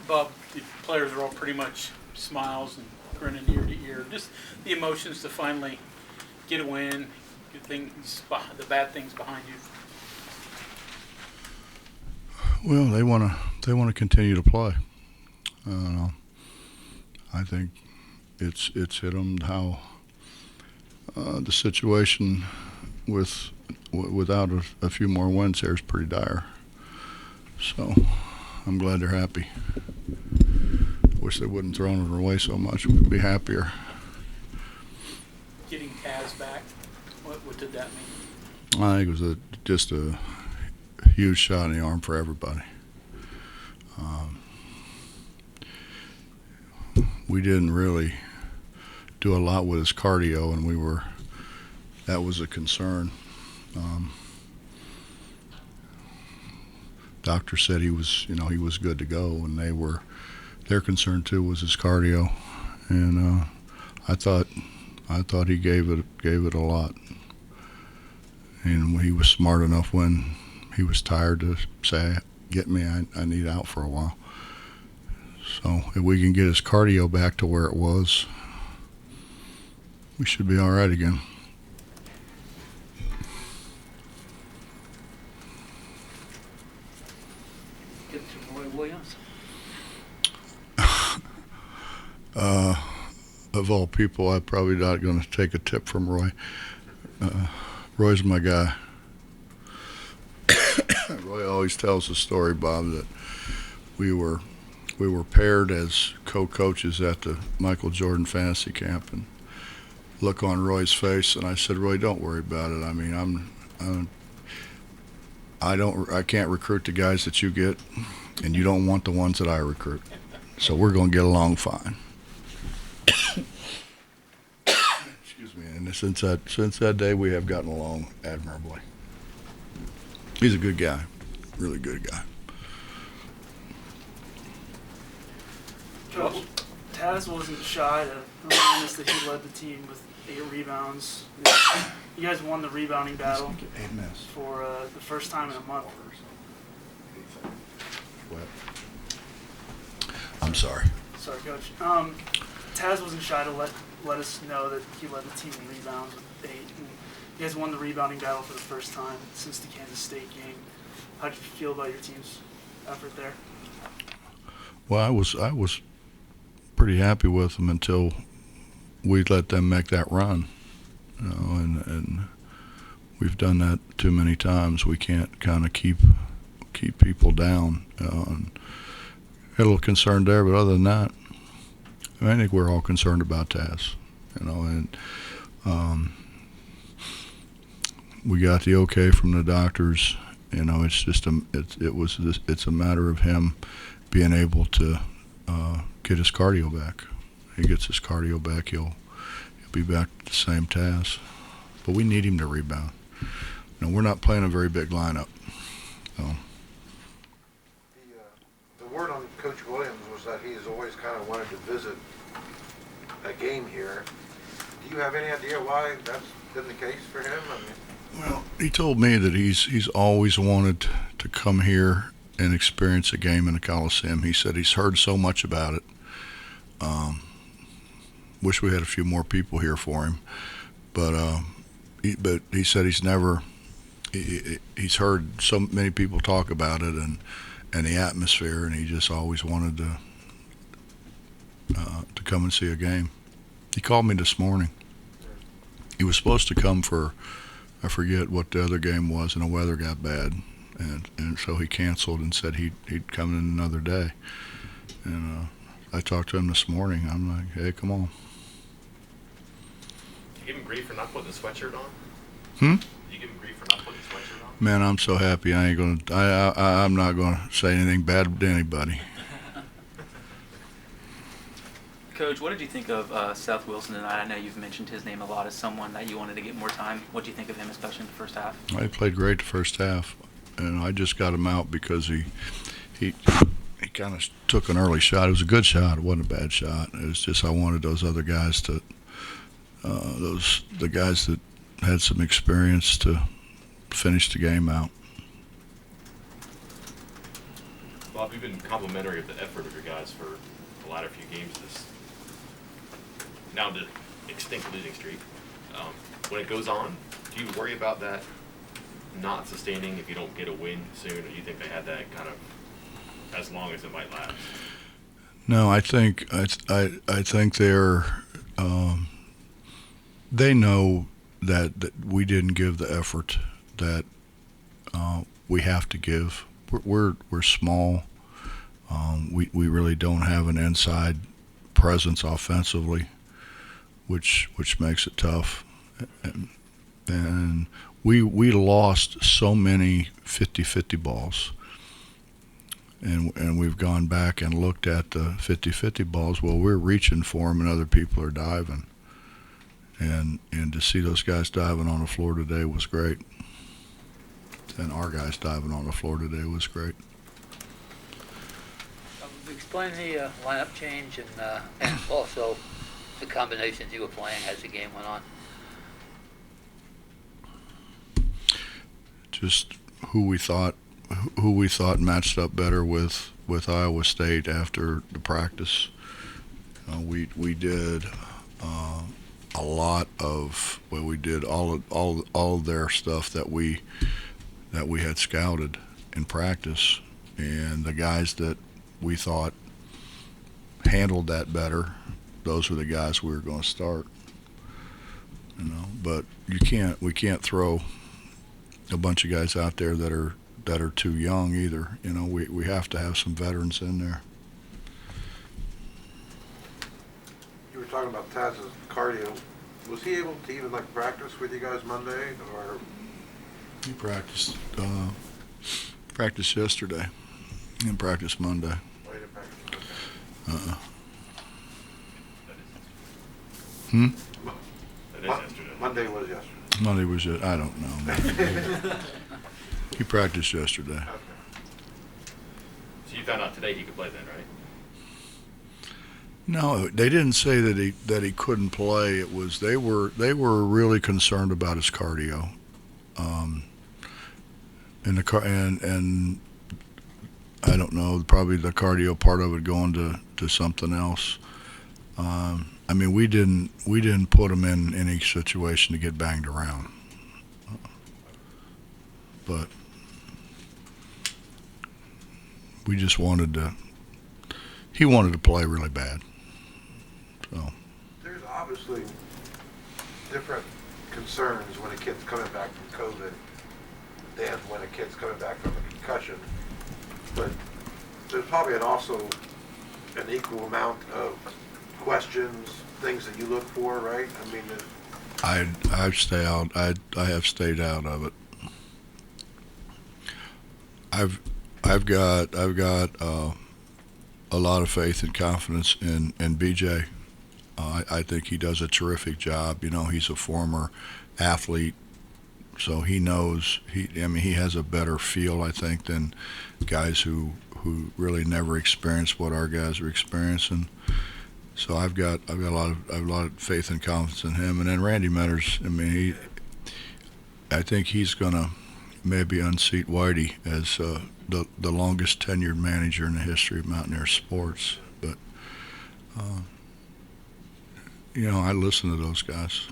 Bob, the players are all pretty much smiles and grinning ear to ear. Just the emotions to finally get a win, get things, the bad things behind you. Well, they want to continue to play. I think it's hit them how the situation without a few more wins there is pretty dire. So I'm glad they're happy. Wish they wouldn't thrown it away so much. We'd be happier. Getting Calves back, what did that mean? I think it was just a huge shot in the arm for everybody. We didn't really do a lot with his cardio, and that was a concern. Doctor said he was good to go, and their concern too was his cardio, and I thought he gave it a lot, and he was smart enough when he was tired to say, "Get me, I need out for a while." So if we can get his cardio back to where it was, we should be all right again. Get to Roy Williams. Of all people, I'm probably not going to take a tip from Roy. Roy's my guy. Roy always tells the story, Bob, that we were paired as co-coaches at the Michael Jordan fantasy camp, and look on Roy's face, and I said, "Roy, don't worry about it. I mean, I can't recruit the guys that you get, and you don't want the ones that I recruit. So we're going to get along fine." Excuse me. And since that day, we have gotten along admirably. He's a good guy, really good guy. Coach, Taz wasn't shy to remind us that he led the team with 8 rebounds. You guys won the rebounding battle for the first time in a month. What? I'm sorry. Sorry, Coach. Taz wasn't shy to let us know that he led the team in rebounds with 8. And you guys won the rebounding battle for the first time since the Kansas State game. How did you feel about your team's effort there? Well, I was pretty happy with them until we let them make that run, and we've done that too many times. We can't kind of keep people down. And had a little concern there, but other than that, I think we're all concerned about Taz, and we got the okay from the doctors. It's just it's a matter of him being able to get his cardio back. He gets his cardio back, he'll be back to the same Taz. But we need him to rebound. We're not playing a very big lineup. So. The word on Coach Williams was that he's always kind of wanted to visit a game here. Do you have any idea why that's been the case for him? Well, he told me that he's always wanted to come here and experience a game in the Coliseum. He said he's heard so much about it. Wish we had a few more people here for him, but he said he's heard so many people talk about it and the atmosphere, and he just always wanted to come and see a game. He called me this morning. He was supposed to come for, I forget what the other game was, and the weather got bad, and so he canceled and said he'd come in another day. And I talked to him this morning. I'm like, "Hey, come on." Did you give him grief for not putting the sweatshirt on? Did you give him grief for not putting the sweatshirt on? Man, I'm so happy. I'm not gonna say anything bad to anybody. Coach, what did you think of Seth Wilson tonight? I know you've mentioned his name a lot as someone that you wanted to get more time. What do you think of him, especially in the first half? He played great the first half, and I just got him out because he kind of took an early shot. It was a good shot. It wasn't a bad shot. It was just I wanted those other guys to, the guys that had some experience to finish the game out. Bob, you've been complimentary of the effort of your guys for the latter few games of this now the extinct losing streak. When it goes on, do you worry about that not sustaining if you don't get a win soon, or do you think they had that kind of as long as it might last? No, I think they're they know that we didn't give the effort that we have to give. We're small. We really don't have an inside presence offensively, which makes it tough. And we lost so many 50-50 balls. And we've gone back and looked at the 50-50 balls. Well, we're reaching for them and other people are diving. And to see those guys diving on the floor today was great. And our guys diving on the floor today was great. Explain the lineup change and also the combinations you were playing as the game went on. Just who we thought matched up better with Iowa State after the practice. We did a lot of we did all of their stuff that we had scouted in practice, and the guys that we thought handled that better, those were the guys we were going to start. But we can't throw a bunch of guys out there that are too young either. We have to have some veterans in there. You were talking about Taz's cardio. Was he able to even practice with you guys Monday, or? He practiced yesterday and practiced Monday. Oh, he didn't practice Hmm? Monday. That is yesterday. Monday was yesterday. Monday was it? I don't know. He practiced yesterday. Okay. So you found out today he could play then, right? No, they didn't say that he couldn't play. It was they were really concerned about his cardio, and I don't know, probably the cardio part of it going to something else. We didn't put him in any situation to get banged around, but we just he wanted to play really bad. So There's obviously different concerns when a kid's coming back from COVID than when a kid's coming back from a concussion. But there's probably also an equal amount of questions, things that you look for, right? I have stayed out of it. I've got a lot of faith and confidence in BJ. I think he does a terrific job. He's a former athlete, so he knows. He has a better feel, I think, than guys who really never experienced what our guys are experiencing. So I've got a lot of faith and confidence in him. And then Randy Metters. I think he's gonna maybe unseat Whitey as the longest tenured manager in the history of Mountaineer sports. But I listen to those guys.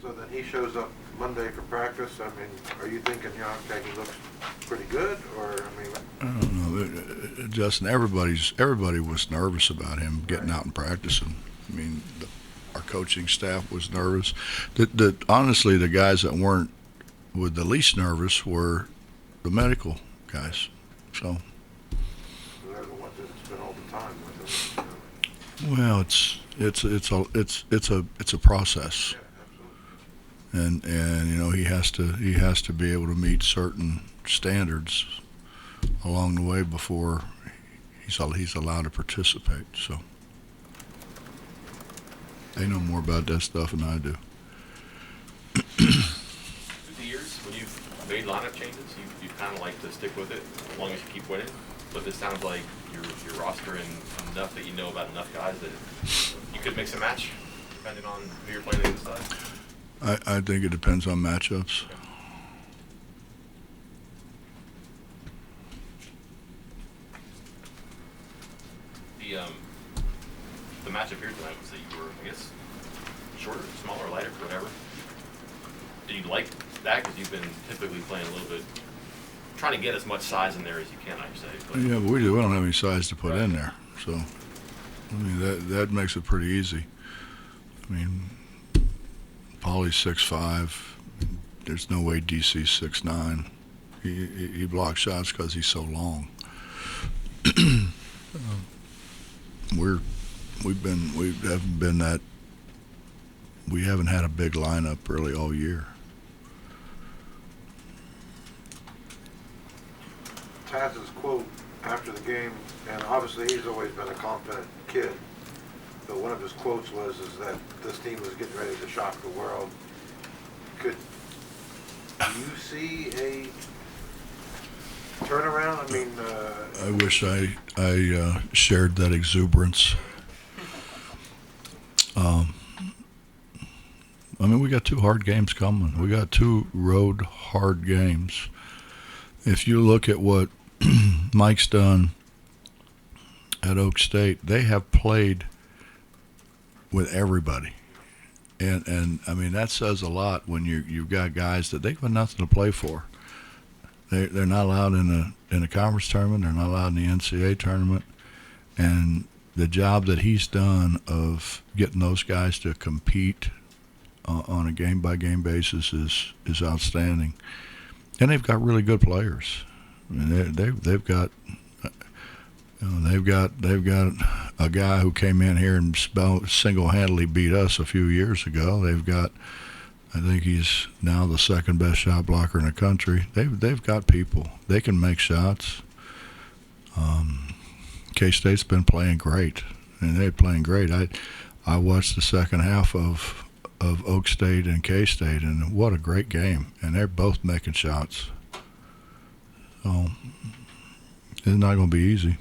So then he shows up Monday for practice. Are you thinking, okay, he looks pretty good, or I don't know, Justin. Everybody was nervous about him getting out and practicing. Our coaching staff was nervous. Honestly, the guys that weren't the least nervous were the medical guys. So. they're the ones that spend all the time with him? Well, it's a process. Yeah, absolutely. And he has to be able to meet certain standards along the way before he's allowed to participate. So they know more about that stuff than I do. Through the years, when you've made lineup changes, you kind of like to stick with it as long as you keep winning. But this sounds like you're rostering enough that you know about enough guys that you could mix and match depending on who you're playing on the side. I think it depends on matchups. the matchup here tonight was that you were, I guess, shorter, smaller, lighter, whatever. Do you like that? Because you've been typically playing a little bit, trying to get as much size in there as you can, I'd say. But Yeah, but we don't have any size to put in there, so I mean that makes it pretty easy. I mean, Paulie's 6'5". There's no way DC's 6'9". He blocks shots because he's so long. We haven't had a big lineup really all year. Taz's quote after the game, and obviously he's always been a confident kid, but one of his quotes was that this team was getting ready to shock the world. Could you see a turnaround? I mean, I wish I shared that exuberance. I mean, we got 2 hard games coming. We got 2 road hard games. If you look at what Mike's done at Oak State, they have played with everybody. And I mean, that says a lot when you've got guys that they've got nothing to play for. They're not allowed in a conference tournament. They're not allowed in the NCAA tournament. And the job that he's done of getting those guys to compete on a game-by-game basis is outstanding. And they've got really good players. I mean, they've got a guy who came in here and single-handedly beat us a few years ago. They've got, I think he's now the second best shot blocker in the country. They've got people. They can make shots. K-State's been playing great, and they're playing great. I watched the second half of Oak State and K-State, and what a great game. And they're both making shots. So it's not going to be easy.